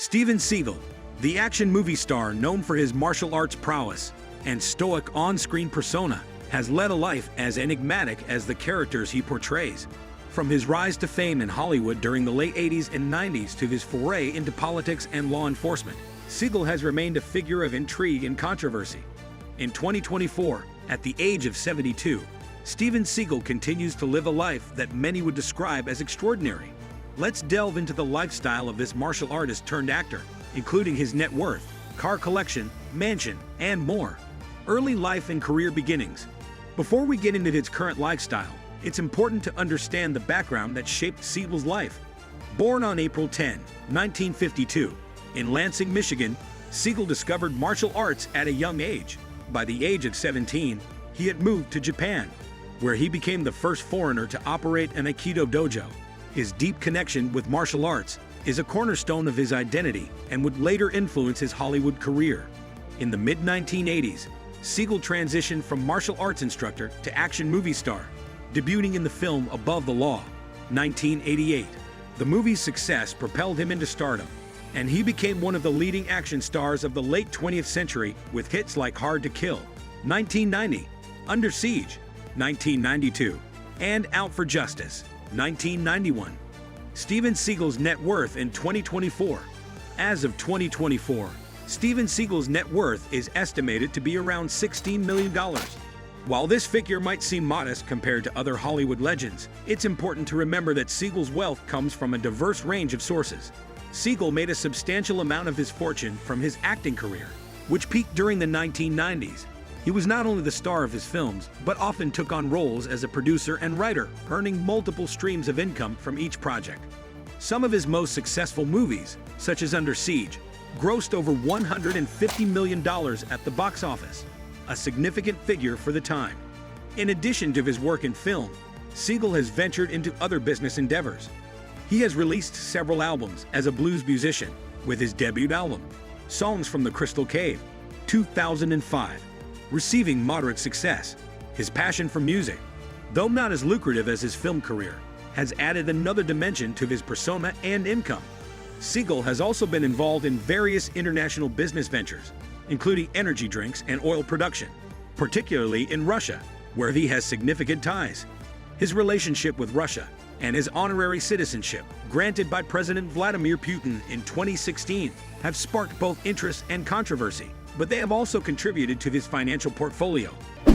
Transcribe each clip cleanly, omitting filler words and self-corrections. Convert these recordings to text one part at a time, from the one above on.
Steven Seagal, the action movie star known for his martial arts prowess and stoic on-screen persona, has led a life as enigmatic as the characters he portrays. From his rise to fame in Hollywood during the late 80s and 90s to his foray into politics and law enforcement, Seagal has remained a figure of intrigue and controversy. In 2024, at the age of 72, Steven Seagal continues to live a life that many would describe as extraordinary. Let's delve into the lifestyle of this martial artist turned actor, including his net worth, car collection, mansion, and more. Early life and career beginnings. Before we get into his current lifestyle, it's important to understand the background that shaped Seagal's life. Born on April 10, 1952, in Lansing, Michigan, Seagal discovered martial arts at a young age. By the age of 17, he had moved to Japan, where he became the first foreigner to operate an Aikido dojo. His deep connection with martial arts is a cornerstone of his identity and would later influence his Hollywood career. In the mid-1980s, Seagal transitioned from martial arts instructor to action movie star, debuting in the film Above the Law, 1988. The movie's success propelled him into stardom, and he became one of the leading action stars of the late 20th century with hits like Hard to Kill, 1990, Under Siege, 1992, and Out for Justice, 1991. Steven Seagal's net worth in 2024. As of 2024, Steven Seagal's net worth is estimated to be around $16 million. While this figure might seem modest compared to other Hollywood legends, it's important to remember that Seagal's wealth comes from a diverse range of sources. Seagal made a substantial amount of his fortune from his acting career, which peaked during the 1990s. He was not only the star of his films, but often took on roles as a producer and writer, earning multiple streams of income from each project. Some of his most successful movies, such as Under Siege, grossed over $150 million at the box office, a significant figure for the time. In addition to his work in film, Seagal has ventured into other business endeavors. He has released several albums as a blues musician, with his debut album, Songs from the Crystal Cave, 2005, receiving moderate success. His passion for music, though not as lucrative as his film career, has added another dimension to his persona and income. Seagal has also been involved in various international business ventures, including energy drinks and oil production, particularly in Russia, where he has significant ties. His relationship with Russia and his honorary citizenship, granted by President Vladimir Putin in 2016, have sparked both interest and controversy, but they have also contributed to his financial portfolio.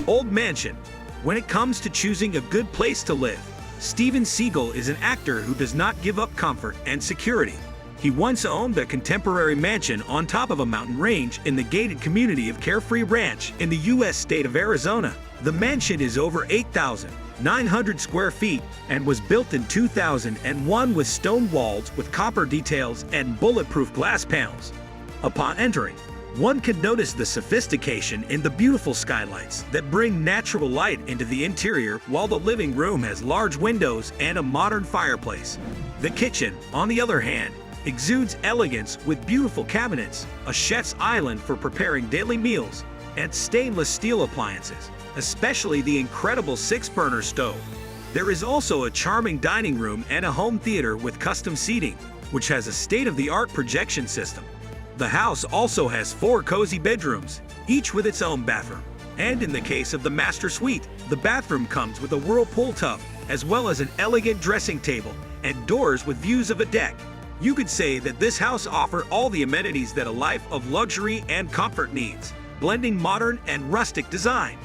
Old mansion. When it comes to choosing a good place to live, Steven Seagal is an actor who does not give up comfort and security. He once owned a contemporary mansion on top of a mountain range in the gated community of Carefree Ranch in the U.S. state of Arizona. The mansion is over 8,900 square feet and was built in 2001 with stone walls with copper details and bulletproof glass panels. Upon entering, one can notice the sophistication in the beautiful skylights that bring natural light into the interior, while the living room has large windows and a modern fireplace. The kitchen, on the other hand, exudes elegance with beautiful cabinets, a chef's island for preparing daily meals, and stainless steel appliances, especially the incredible 6-burner stove. There is also a charming dining room and a home theater with custom seating, which has a state-of-the-art projection system. The house also has 4 cozy bedrooms, each with its own bathroom. And in the case of the master suite, the bathroom comes with a whirlpool tub, as well as an elegant dressing table and doors with views of a deck. You could say that this house offers all the amenities that a life of luxury and comfort needs, blending modern and rustic design.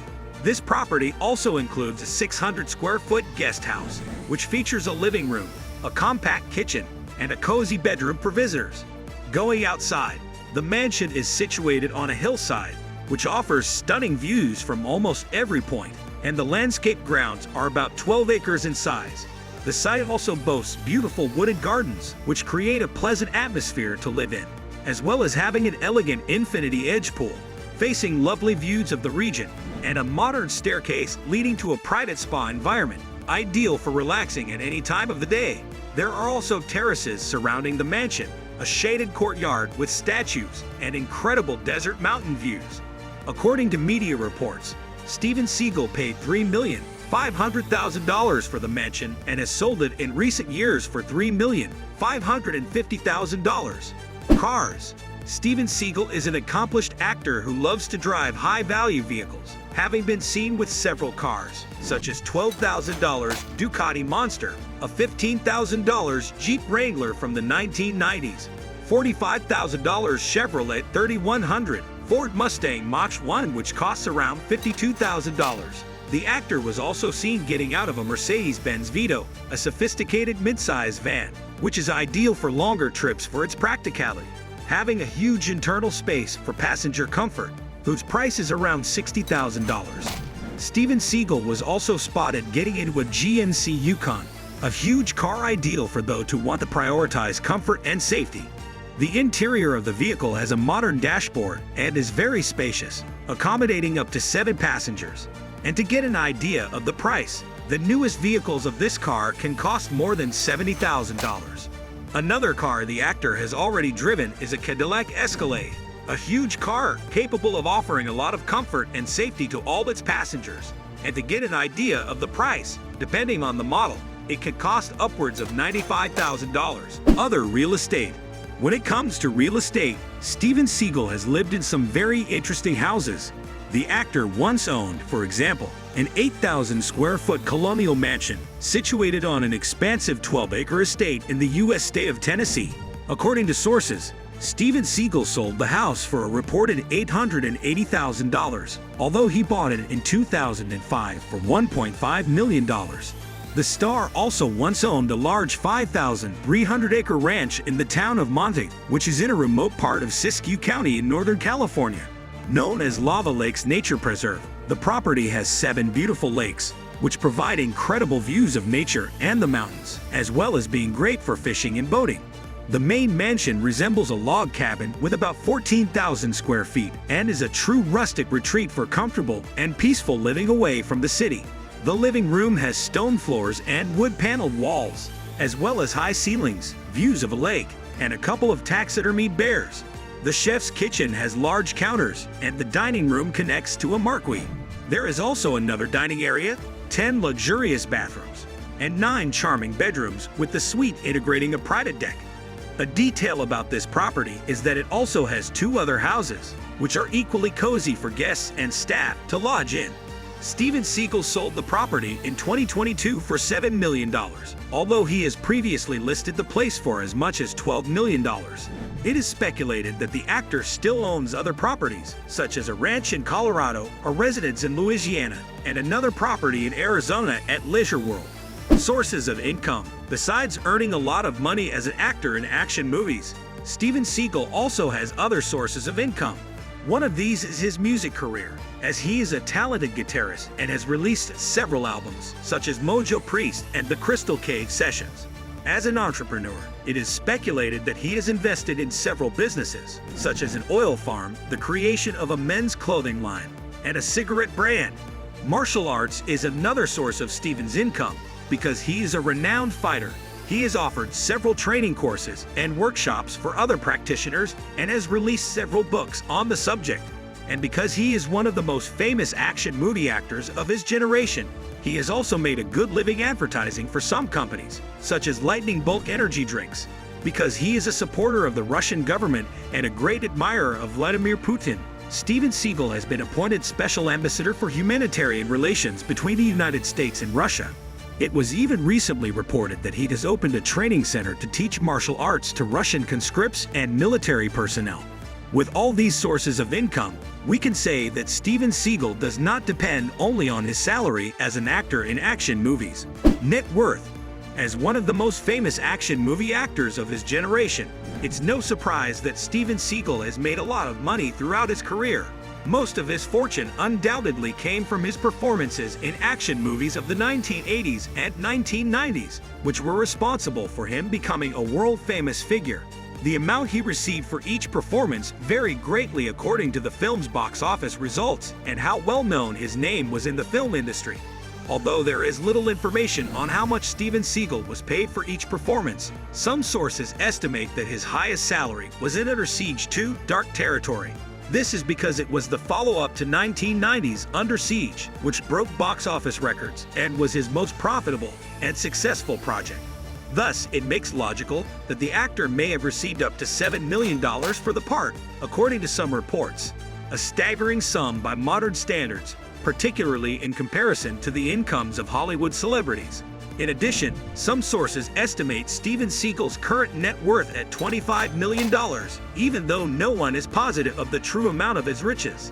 This property also includes a 600 square foot guest house, which features a living room, a compact kitchen, and a cozy bedroom for visitors. Going outside, the mansion is situated on a hillside, which offers stunning views from almost every point, and the landscape grounds are about 12 acres in size. The site also boasts beautiful wooded gardens, which create a pleasant atmosphere to live in, as well as having an elegant infinity edge pool, facing lovely views of the region, and a modern staircase leading to a private spa environment, ideal for relaxing at any time of the day. There are also terraces surrounding the mansion, a shaded courtyard with statues, and incredible desert mountain views. According to media reports, Steven Seagal paid $3,500,000 for the mansion and has sold it in recent years for $3,550,000. Cars. Steven Seagal is an accomplished actor who loves to drive high-value vehicles, having been seen with several cars, such as $12,000 Ducati Monster, a $15,000 Jeep Wrangler from the 1990s, $45,000 Chevrolet 3100, Ford Mustang Mach-1 which costs around $52,000. The actor was also seen getting out of a Mercedes-Benz Vito, a sophisticated mid-size van, which is ideal for longer trips for its practicality, having a huge internal space for passenger comfort, whose price is around $60,000. Steven Seagal was also spotted getting into a GMC Yukon, a huge car ideal for those who want to prioritize comfort and safety. The interior of the vehicle has a modern dashboard and is very spacious, accommodating up to 7 passengers. And to get an idea of the price, the newest vehicles of this car can cost more than $70,000. Another car the actor has already driven is a Cadillac Escalade, a huge car capable of offering a lot of comfort and safety to all its passengers. And to get an idea of the price, depending on the model, it could cost upwards of $95,000. Other real estate. When it comes to real estate, Steven Seagal has lived in some very interesting houses. The actor once owned, for example, an 8,000 square foot colonial mansion situated on an expansive 12-acre estate in the U.S. state of Tennessee. According to sources, Steven Seagal sold the house for a reported $880,000, although he bought it in 2005 for $1.5 million. The star also once owned a large 5,300-acre ranch in the town of Monte, which is in a remote part of Siskiyou County in Northern California. Known as Lava Lakes Nature Preserve, the property has 7 beautiful lakes, which provide incredible views of nature and the mountains, as well as being great for fishing and boating. The main mansion resembles a log cabin with about 14,000 square feet and is a true rustic retreat for comfortable and peaceful living away from the city. The living room has stone floors and wood-paneled walls, as well as high ceilings, views of a lake, and a couple of taxidermied bears. The chef's kitchen has large counters, and the dining room connects to a marquee. There is also another dining area, 10 luxurious bathrooms, and 9 charming bedrooms with the suite integrating a private deck. A detail about this property is that it also has 2 other houses, which are equally cozy for guests and staff to lodge in. Steven Seagal sold the property in 2022 for $7 million, although he has previously listed the place for as much as $12 million. It is speculated that the actor still owns other properties, such as a ranch in Colorado, a residence in Louisiana, and another property in Arizona at Leisure World. Sources of income. Besides earning a lot of money as an actor in action movies, Steven Seagal also has other sources of income. One of these is his music career, as he is a talented guitarist and has released several albums, such as Mojo Priest and The Crystal Cave Sessions. As an entrepreneur, it is speculated that he has invested in several businesses, such as an oil farm, the creation of a men's clothing line, and a cigarette brand. Martial arts is another source of Steven's income, because he is a renowned fighter. He has offered several training courses and workshops for other practitioners and has released several books on the subject. And because he is one of the most famous action movie actors of his generation, he has also made a good living advertising for some companies, such as Lightning Bolt Energy Drinks. Because he is a supporter of the Russian government and a great admirer of Vladimir Putin, Steven Seagal has been appointed Special Ambassador for Humanitarian Relations between the United States and Russia. It was even recently reported that he has opened a training center to teach martial arts to Russian conscripts and military personnel. With all these sources of income, we can say that Steven Seagal does not depend only on his salary as an actor in action movies. Net worth. As one of the most famous action movie actors of his generation, it's no surprise that Steven Seagal has made a lot of money throughout his career. Most of his fortune undoubtedly came from his performances in action movies of the 1980s and 1990s, which were responsible for him becoming a world-famous figure. The amount he received for each performance varied greatly according to the film's box office results and how well-known his name was in the film industry. Although there is little information on how much Steven Seagal was paid for each performance, some sources estimate that his highest salary was in Under Siege 2: Dark Territory. This is because it was the follow-up to 1990's Under Siege, which broke box office records and was his most profitable and successful project. Thus, it makes logical that the actor may have received up to $7 million for the part, according to some reports. A staggering sum by modern standards, particularly in comparison to the incomes of Hollywood celebrities. In addition, some sources estimate Steven Seagal's current net worth at $25 million, even though no one is positive of the true amount of his riches.